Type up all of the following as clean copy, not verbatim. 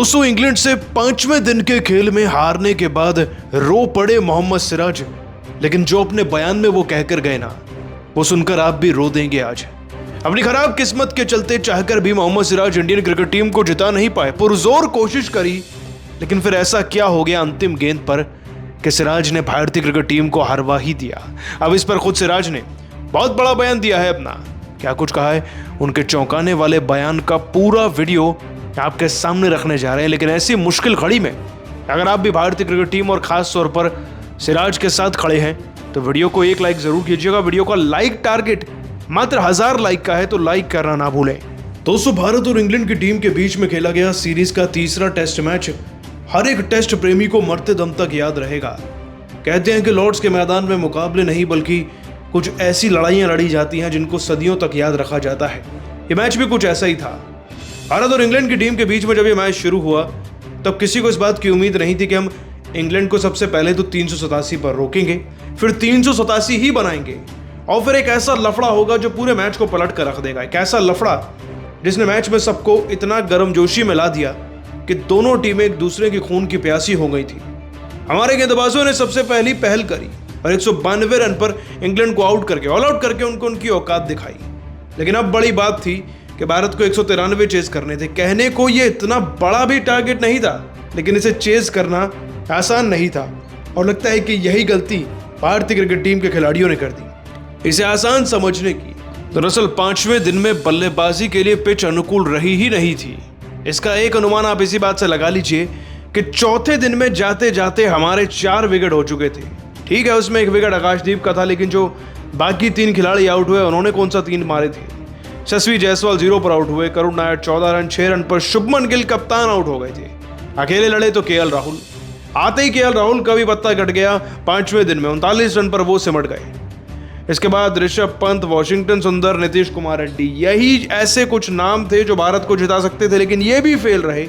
दोस्तों, इंग्लैंड से 5वें दिन के खेल में हारने के बाद रो पड़े मोहम्मद सिराज। लेकिन जो अपने बयान में वो कहकर गए ना, वो सुनकर आप भी रो देंगे आज। अपनी खराब किस्मत के चलते चाहकर भी Mohammed Siraj Indian cricket team को जिता नहीं पाए। पुरजोर कोशिश करी, लेकिन फिर ऐसा क्या हो गया अंतिम गेंद पर कि सिराज ने भारतीय क्रिकेट टीम को हरवा ही दिया। अब इस पर खुद सिराज ने बहुत बड़ा बयान दिया है अपना। क्या कुछ कहा है, उनके चौंकाने वाले बयान का पूरा वीडियो आपके सामने रखने जा रहे हैं। लेकिन ऐसी मुश्किल घड़ी में अगर आप भी भारतीय क्रिकेट टीम और खास तौर पर सिराज के साथ खड़े हैं तो वीडियो को एक लाइक जरूर कीजिएगा। वीडियो का लाइक टारगेट मात्र 1000 लाइक का है, तो लाइक करना ना भूलें। दोस्तों, भारत और इंग्लैंड की टीम के बीच में खेला गया सीरीज का तीसरा टेस्ट मैच हर एक टेस्ट प्रेमी को मरते दम तक याद रहेगा। कहते हैं कि लॉर्ड्स के मैदान में मुकाबले नहीं बल्कि कुछ ऐसी लड़ाइयां लड़ी जाती हैं जिनको सदियों तक याद रखा जाता है। ये मैच भी कुछ ऐसा ही था। भारत और इंग्लैंड की टीम के बीच में जब ये मैच शुरू हुआ तब किसी को इस बात की उम्मीद नहीं थी कि हम इंग्लैंड को सबसे पहले तो 387 पर रोकेंगे, फिर 387 ही बनाएंगे और फिर एक ऐसा लफड़ा होगा जो पूरे मैच को पलट कर रख देगा। एक ऐसा लफड़ा जिसने मैच में सबको इतना गर्मजोशी में ला दिया कि दोनों टीमें एक दूसरे की खून की प्यासी हो गई थी। हमारे गेंदबाजों ने सबसे पहली पहल करी और 192 रन पर इंग्लैंड को आउट करके, ऑल आउट करके उनको उनकी औकात दिखाई। लेकिन अब बड़ी बात थी कि भारत को 193 चेज करने थे। कहने को ये इतना बड़ा भी टारगेट नहीं था, लेकिन इसे चेज करना आसान नहीं था और लगता है कि यही गलती भारतीय क्रिकेट टीम के खिलाड़ियों ने कर दी, इसे आसान समझने की। दरअसल 5वें दिन में बल्लेबाजी के लिए पिच अनुकूल रही ही नहीं थी। इसका एक अनुमान आप इसी बात से लगा लीजिए कि चौथे दिन में जाते जाते हमारे 4 विकेट हो चुके थे। ठीक है, उसमें एक विकेट आकाशदीप का था, लेकिन जो बाकी 3 खिलाड़ी आउट हुए उन्होंने कौन सा 3 मारे थे। यशस्वी जायसवाल 0 पर आउट हुए, करुण नायर 14 रन 6 रन पर, शुभमन गिल कप्तान आउट हो गए थे। अकेले लड़े तो केएल राहुल। आते ही केएल राहुल का भी पत्ता कट गया। 5वें दिन में 39 रन पर वो सिमट गए। इसके बाद ऋषभ पंत, वॉशिंगटन सुंदर, नीतीश कुमार रेड्डी, यही ऐसे कुछ नाम थे जो भारत को जिता सकते थे, लेकिन ये भी फेल रहे।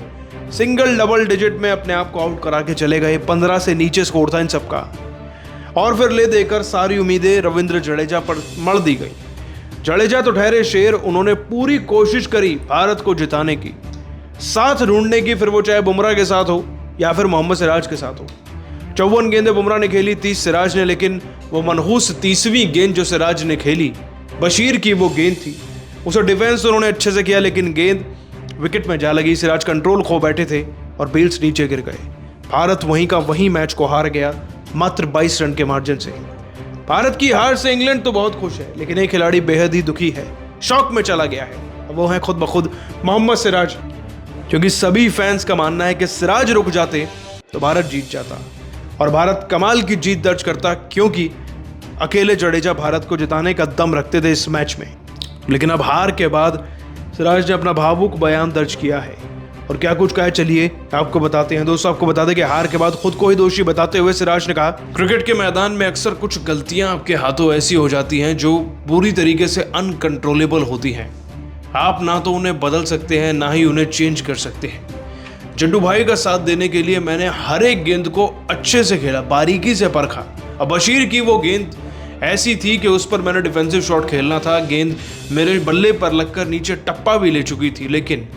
सिंगल डबल डिजिट में अपने आप को आउट करा के चले गए। 15 से नीचे स्कोर था इन सबका। और फिर ले देकर सारी उम्मीदें रविंद्र जडेजा पर मढ़ दी गई। जडेजा तो ठहरे शेर, उन्होंने पूरी कोशिश करी भारत को जिताने की, साथ ढूंढने की, फिर वो चाहे बुमराह के साथ हो या फिर मोहम्मद सिराज के साथ हो। 54 गेंदें बुमराह ने खेली, 30 सिराज ने, लेकिन वो मनहूस 30वीं गेंद जो सिराज ने खेली, बशीर की वो गेंद थी। उसे डिफेंस तो उन्होंने अच्छे से किया, लेकिन गेंद विकेट में जा लगी। सिराज कंट्रोल खो बैठे थे और बेल्स नीचे गिर गए। भारत वहीं का वहीं मैच को हार गया, मात्र 22 रन के मार्जिन से। भारत की हार से इंग्लैंड तो बहुत खुश है, लेकिन एक खिलाड़ी बेहद ही दुखी है, शॉक में चला गया है। वो है खुद ब खुद मोहम्मद सिराज, क्योंकि सभी फैंस का मानना है कि सिराज रुक जाते तो भारत जीत जाता और भारत कमाल की जीत दर्ज करता, क्योंकि अकेले जडेजा भारत को जिताने का दम रखते थे इस मैच में। लेकिन अब हार के बाद सिराज ने अपना भावुक बयान दर्ज किया है और क्या कुछ कहा, चलिए आपको बताते हैं। दोस्तों, आपको बता दें कि हार के बाद खुद को ही दोषी बताते हुए सिराज ने कहा, क्रिकेट के मैदान में अक्सर कुछ गलतियां आपके हाथों ऐसी हो जाती हैं जो पूरी तरीके से अनकंट्रोलेबल होती हैं। आप ना तो उन्हें बदल सकते हैं, ना ही उन्हें चेंज कर सकते हैं। जड्डू भाई का साथ देने के लिए मैंने हर एक गेंद को अच्छे से खेला, बारीकी से परखा। अब बशीर की वो गेंद ऐसी थी कि उस पर मैंने डिफेंसिव शॉट खेलना था। गेंद मेरे बल्ले पर लगकर नीचे टप्पा भी ले चुकी थी, लेकिन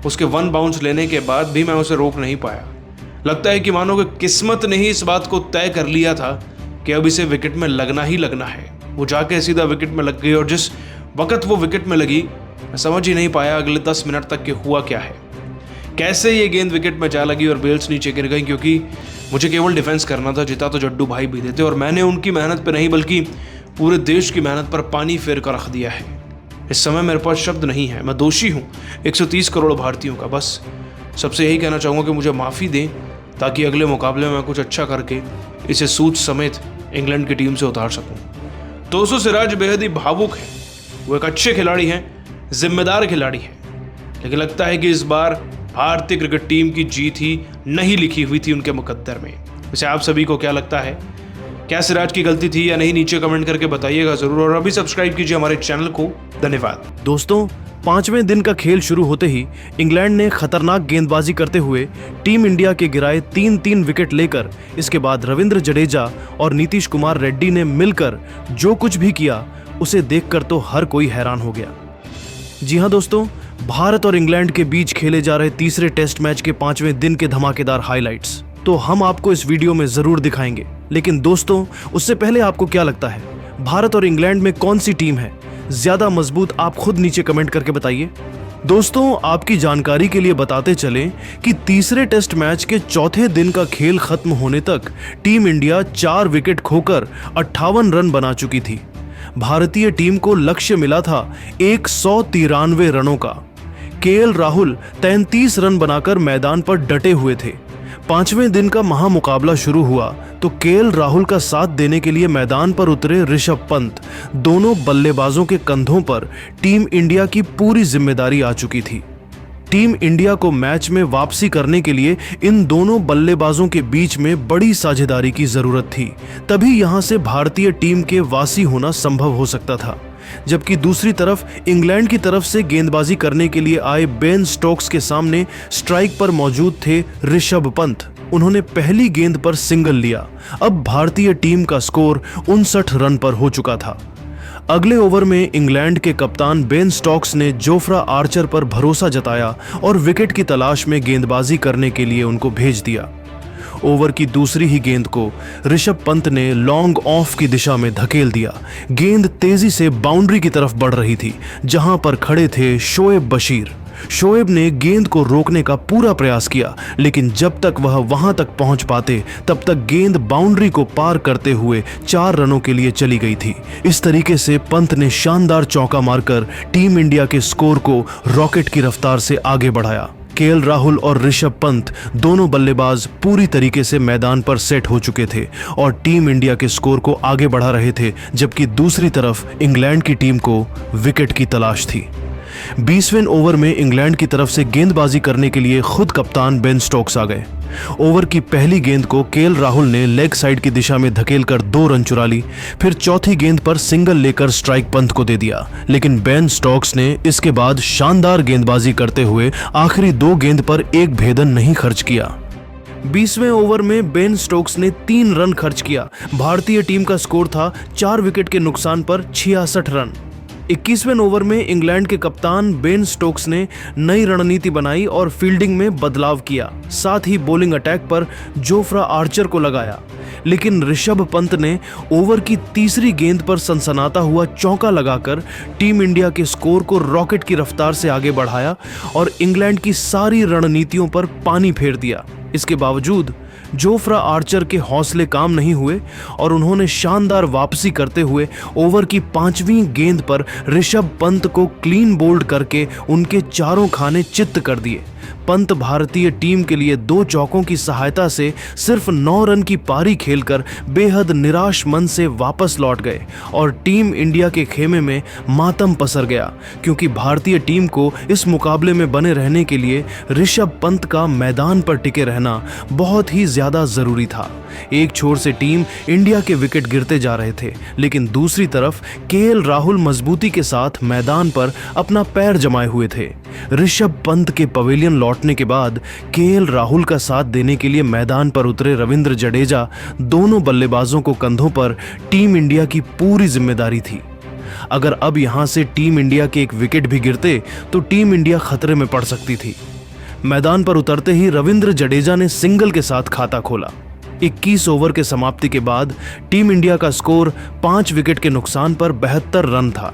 उसके 1 बाउंस लेने के बाद भी मैं उसे रोक नहीं पाया। लगता है कि मानो कि किस्मत ने ही इस बात को तय कर लिया था कि अब इसे विकेट में लगना ही लगना है। वो जाके सीधा विकेट में लग गई और जिस वक्त वो विकेट में लगी, मैं समझ ही नहीं पाया अगले 10 मिनट तक कि हुआ क्या है, कैसे ये गेंद विकेट में जा लगी और बेल्स नीचे गिर गई। क्योंकि मुझे केवल डिफेंस करना था। जिता तो जड्डू भाई भी देते और मैंने उनकी मेहनत पर नहीं बल्कि पूरे देश की मेहनत पर पानी फेर कर रख दिया है। इस समय मेरे पास शब्द नहीं है। मैं दोषी हूँ 130 करोड़ भारतीयों का। बस सबसे यही कहना चाहूँगा कि मुझे माफ़ी दें, ताकि अगले मुकाबले में मैं कुछ अच्छा करके इसे सूच समेत इंग्लैंड की टीम से उतार सकूँ। दोस्तों, सिराज बेहद ही भावुक है। वो एक अच्छे खिलाड़ी हैं, जिम्मेदार खिलाड़ी हैं, लेकिन लगता है कि इस बार भारतीय क्रिकेट टीम की जीत ही नहीं लिखी हुई थी उनके मुकद्दर में। वैसे आप सभी को क्या लगता है, क्या सिराज की गलती थी या नहीं? नीचे कमेंट करके बताइएगा जरूर और अभी सब्सक्राइब कीजिए हमारे चैनल को। धन्यवाद। दोस्तों, 5वें दिन का खेल शुरू होते ही इंग्लैंड ने खतरनाक गेंदबाजी करते हुए टीम इंडिया के गिराए 3-3 विकेट लेकर इसके बाद रविंद्र जडेजा और नीतीश कुमार रेड्डी ने मिलकर जो कुछ भी किया उसे देखकर तो हर कोई हैरान हो गया। जी हां दोस्तों, भारत और इंग्लैंड के बीच खेले जा रहे तीसरे टेस्ट मैच के 5वें दिन के धमाकेदार हाइलाइट्स तो हम आपको इस वीडियो में जरूर दिखाएंगे। लेकिन दोस्तों, उससे पहले आपको क्या लगता है, भारत और इंग्लैंड में कौन सी टीम है ज्यादा मजबूत? आप खुद नीचे कमेंट करके बताइए। दोस्तों, आपकी जानकारी के लिए बताते चलें कि तीसरे टेस्ट मैच के चौथे दिन का खेल खत्म होने तक टीम इंडिया 4 विकेट खोकर 58 रन बना चुकी थी। भारतीय टीम को लक्ष्य मिला था 193 रनों का। केएल राहुल 33 रन बनाकर मैदान पर डटे हुए थे। 5वें दिन का महामुकाबला शुरू हुआ तो केएल राहुल का साथ देने के लिए मैदान पर उतरे ऋषभ पंत। दोनों बल्लेबाजों के कंधों पर टीम इंडिया की पूरी जिम्मेदारी आ चुकी थी। टीम इंडिया को मैच में वापसी करने के लिए इन दोनों बल्लेबाजों के बीच में बड़ी साझेदारी की जरूरत थी, तभी यहां से भारतीय टीम के वासी होना संभव हो सकता था। जबकि दूसरी तरफ इंग्लैंड की तरफ से गेंदबाजी करने के लिए आए बेन स्टोक्स के सामने स्ट्राइक पर मौजूद थे ऋषभ पंत। उन्होंने पहली गेंद पर सिंगल लिया। अब भारतीय टीम का स्कोर 59 रन पर हो चुका था। अगले ओवर में इंग्लैंड के कप्तान बेन स्टोक्स ने जोफ्रा आर्चर पर भरोसा जताया और विकेट की तलाश में गेंदबाजी करने के लिए उनको भेज दिया। ओवर की दूसरी ही गेंद को ऋषभ पंत ने लॉन्ग ऑफ की दिशा में धकेल दिया। गेंद तेजी से बाउंड्री की तरफ बढ़ रही थी, जहां पर खड़े थे शोएब बशीर। शोएब ने गेंद को रोकने का पूरा प्रयास किया, लेकिन जब तक वह वहां तक पहुंच पाते तब तक गेंद बाउंड्री को पार करते हुए 4 रनों के लिए चली गई थी। इस तरीके से पंत ने शानदार चौका मारकर टीम इंडिया के स्कोर को रॉकेट की रफ्तार से आगे बढ़ाया। केएल राहुल और ऋषभ पंत दोनों बल्लेबाज पूरी तरीके से मैदान पर सेट हो चुके थे और टीम इंडिया के स्कोर को आगे बढ़ा रहे थे, जबकि दूसरी तरफ इंग्लैंड की टीम को विकेट की तलाश थी। 20वें ओवर में इंग्लैंड की तरफ से गेंदबाजी करने के लिए खुद कप्तान बेन स्टोक्स आ गए। ओवर की पहली गेंद को केएल राहुल ने लेग साइड की दिशा में धकेलकर 2 रन चुरा ली। फिर चौथी गेंद पर सिंगल लेकर स्ट्राइक पंत को दे दिया, लेकिन बेन स्टोक्स ने इसके बाद शानदार गेंदबाजी करते हुए आखिरी 2 गेंद पर एक भेदन नहीं खर्च किया। 20वें ओवर में बेन स्टोक्स ने 3 रन खर्च किया। भारतीय टीम का स्कोर था 4 विकेट के नुकसान पर 66 रन। 21वें ओवर में इंग्लैंड के कप्तान बेन स्टोक्स ने नई रणनीति बनाई और फील्डिंग में बदलाव किया। साथ ही बॉलिंग अटैक पर जोफ्रा आर्चर को लगाया, लेकिन ऋषभ पंत ने ओवर की तीसरी गेंद पर सनसनाता हुआ चौका लगाकर टीम इंडिया के स्कोर को रॉकेट की रफ्तार से आगे बढ़ाया और इंग्लैंड की सारी रणनीतियों पर पानी फेर दिया। इसके बावजूद जोफ्रा आर्चर के हौसले काम नहीं हुए और उन्होंने शानदार वापसी करते हुए ओवर की 5वीं गेंद पर ऋषभ पंत को क्लीन बोल्ड करके उनके चारों खाने चित्त कर दिए। पंत भारतीय टीम के लिए 2 चौकों की सहायता से सिर्फ 9 रन की पारी खेलकर बेहद निराश मन से वापस लौट गए और टीम इंडिया के खेमे में मातम पसर गया, क्योंकि भारतीय टीम को इस मुकाबले में बने रहने के लिए ऋषभ पंत का मैदान पर टिके रहना बहुत ही ज्यादा जरूरी था। एक छोर से टीम इंडिया के विकेट गिरते जा रहे थे, लेकिन दूसरी तरफ केएल राहुल मजबूती के साथ मैदान पर अपना पैर जमाए हुए थे। ऋषभ पंत के पवेलियन लौटने के बाद केएल राहुल का साथ देने के लिए मैदान पर उतरे रविंद्र जडेजा। दोनों बल्लेबाजों को कंधों पर टीम इंडिया की पूरी जिम्मेदारी थी। अगर अब यहां से टीम इंडिया के एक विकेट भी गिरते तो टीम इंडिया खतरे में पड़ सकती थी। मैदान पर उतरते ही रविंद्र जडेजा ने सिंगल के साथ खाता खोला। 21 ओवर के समाप्ति के बाद टीम इंडिया का स्कोर 5 विकेट के नुकसान पर 72 रन था।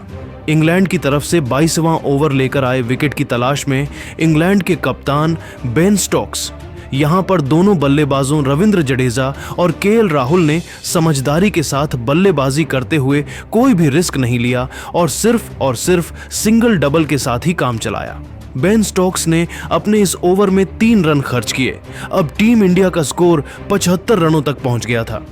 इंग्लैंड की तरफ से 22वां ओवर लेकर आए विकेट की तलाश में इंग्लैंड के कप्तान बेन स्टोक्स। यहां पर दोनों बल्लेबाजों रविंद्र जडेजा और केएल राहुल ने समझदारी के साथ बल्लेबाजी करते हुए कोई भी रिस्क नहीं लिया और सिर्फ सिंगल डबल के साथ ही काम चलाया। बेन स्टोक्स ने अपने इस ओवर में 3 रन खर्च किए। अब टीम इंडिया का स्कोर 75 रनों तक पहुंच गया था।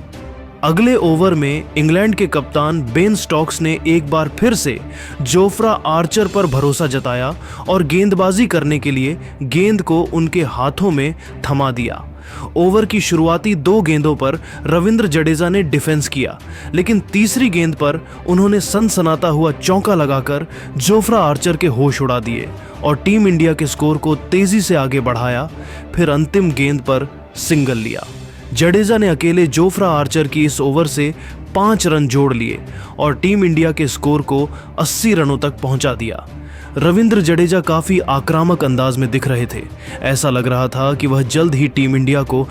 अगले ओवर में इंग्लैंड के कप्तान बेन स्टोक्स ने एक बार फिर से जोफ्रा आर्चर पर भरोसा जताया और गेंदबाजी करने के लिए गेंद को उनके हाथों में थमा दिया। ओवर की शुरुआती 2 गेंदों पर रविंद्र जडेजा ने डिफेंस किया, लेकिन तीसरी गेंद पर उन्होंने सनसनाता हुआ चौका लगाकर जोफ्रा आर्चर के होश उड़ा दिए और टीम इंडिया के स्कोर को तेजी से आगे बढ़ाया। फिर अंतिम गेंद पर सिंगल लिया। जडेजा ने अकेले जोफ्रा आर्चर की इस ओवर से 5 रन जोड़ लिए और टीम इंडिया के स्कोर को 80 रनों तक पहुंचा दिया। रविंद्र जडेजा काफी आक्रामक अंदाज में दिख रहे थे। ऐसा लग रहा था कि वह जल्द ही टीम इंडिया को